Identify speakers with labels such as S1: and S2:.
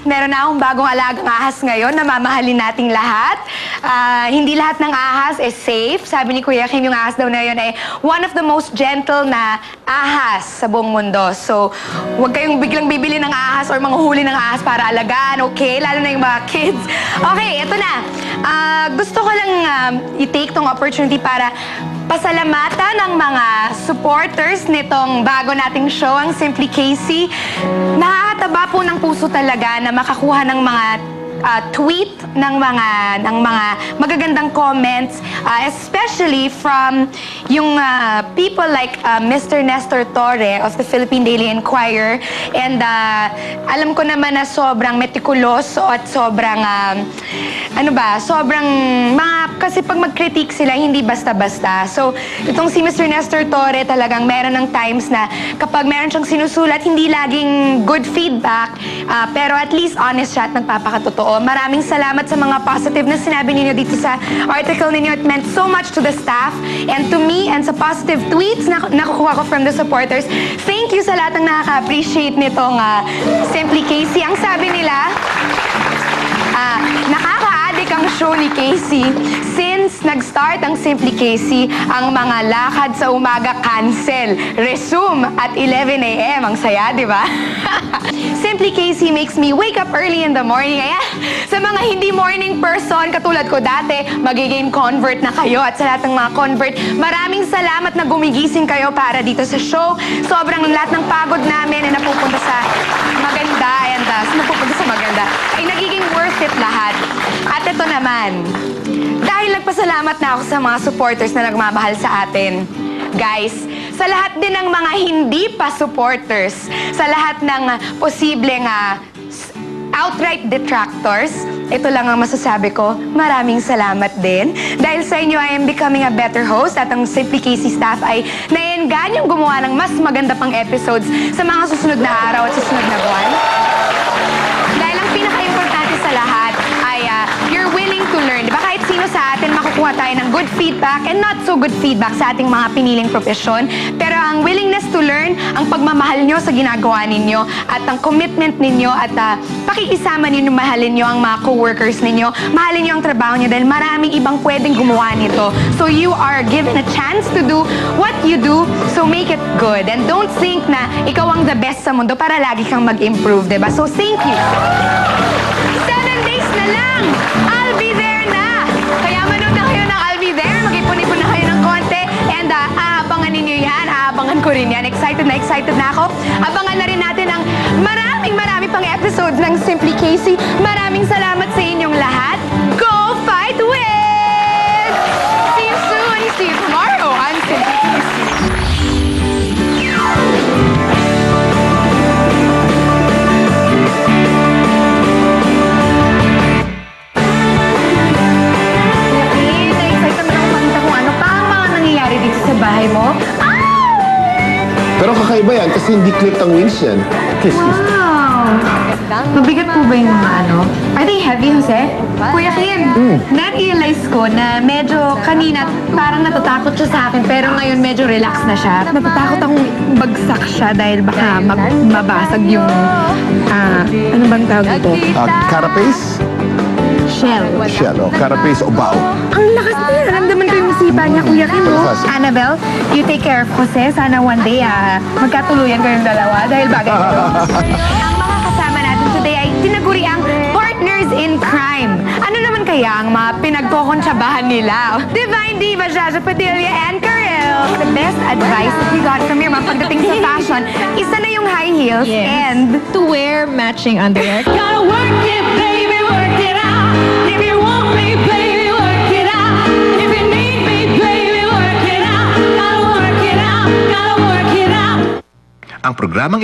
S1: meron na akong bagong alagang ahas ngayon na mamahalin nating lahat. Hindi lahat ng ahas is safe. Sabi ni Kuya Kim, yung ahas daw na yun ay one of the most gentle na ahas sa buong mundo. So, huwag kayong biglang bibili ng ahas or manguhuli ng ahas para alagaan, okay? Lalo na yung mga kids. Okay, ito na. Gusto ko lang i-take tong opportunity para pasalamatan ang mga supporters nitong bago nating show, ang Simply Casey. Nakakataba po ng puso talaga na makakuha ng mga tweet ng mga magagandang comments, especially from yung people like Mr. Nestor Torre of the Philippine Daily Enquirer. And alam ko naman na sobrang meticuloso at sobrang kasi pag mag-critique sila, hindi basta-basta. So, itong si Mr. Nestor Torre talagang meron ng times na kapag meron siyang sinusulat, hindi laging good feedback, pero at least honest siya at nagpapakatotoo. Maraming salamat sa mga positive na sinabi ninyo dito sa article ninyo. It meant so much to the staff and to me, and sa positive tweets na nakukuha ko from the supporters. Thank you sa lahat ng nakaka-appreciate nitong Simply Casey. Ang sabi nila, nakaka-addict ang show ni Casey. Since nag-start ang Simply Casey, ang mga lakad sa umaga cancel. Resume at 11 a.m. Ang saya, di ba? Simply Casey makes me wake up early in the morning. Kaya sa mga hindi morning person, katulad ko dati, magiging convert na kayo. At sa lahat ng mga convert, maraming salamat na gumigising kayo para dito sa show. Sobrang lahat ng pagod namin na napupunta sa maganda ay nagiging worth it lahat. At ito naman, dahil nagpasalamat na ako sa mga supporters na nagmamahal sa atin, guys, sa lahat din ng mga hindi pa supporters, sa lahat ng posibleng outright detractors, ito lang ang masasabi ko, maraming salamat din. Dahil sa inyo, I am becoming a better host at ang Simply Casey staff ay naienganyong gumawa ng mas maganda pang episodes sa mga susunod na araw at susunod na buwan. Dahil ang pinaka-importante sa lahat ay you're willing to learn. Diba kahit sino sa atin makukuha tayo ng good feedback and not so good feedback sa ating mga piniling profesyon. Pero ang willingness to learn, ang pagmamahal nyo sa ginagawa ninyo at ang commitment ninyo at pakikisama ninyo, mahalin nyo ang mga co-workers ninyo, mahalin nyo ang trabaho nyo dahil maraming ibang pwedeng gumawa nito. So you are given a chance to do what you do, so make it good. And don't think na ikaw ang the best sa mundo para lagi kang mag-improve, diba? So thank you. 7 days na lang! I'll be there na! Kaya manood na kayo ng I'll be there, mag-ipon-ipon na kayo ng konti, and aabangan ninyo yan, aabangan ko rin yan. Excited na ako. Abangan na rin natin ang marami pang episodes ng Simply Casey. Maraming salamat sa inyong lahat. Go fight with! See you soon! See you tomorrow on Simply Casey. Bahay mo?
S2: Pero kakaiba yan kasi hindi clip ang wings yan. Kiss.
S1: Wow! Mabigat po ba yung mga Are they heavy, Jose? Kuya Kim, na-realize ko na medyo kanina parang natatakot siya sa akin pero ngayon medyo relax na siya. Natatakot akong bagsak siya dahil baka mabasag yung ano bang tawag dito?
S2: Carapace?
S1: Shell.
S2: Carapace o bao.
S1: Ang lakas niya. Naramdaman ko yung sipa niya, Kuya Kim. Annabelle, you take care of Jose. Sana one day, magkatuluyan kayong dalawa dahil bagay kayo. Ang mga kasama natin today ay tinaguri ang partners in crime. Ano naman kaya ang mga pinagkokontsabahan nila? Divine Diva, Jaja Padilla, and Karel. The best advice that we got from your mom pagdating sa fashion, isa na yung high heels and
S3: to wear matching underwear.
S4: Gotta work it, baby, work it out. If you want me, baby, work it out. If you need me, baby, work it out. Gotta work it out, gotta work it out.
S5: Ang programang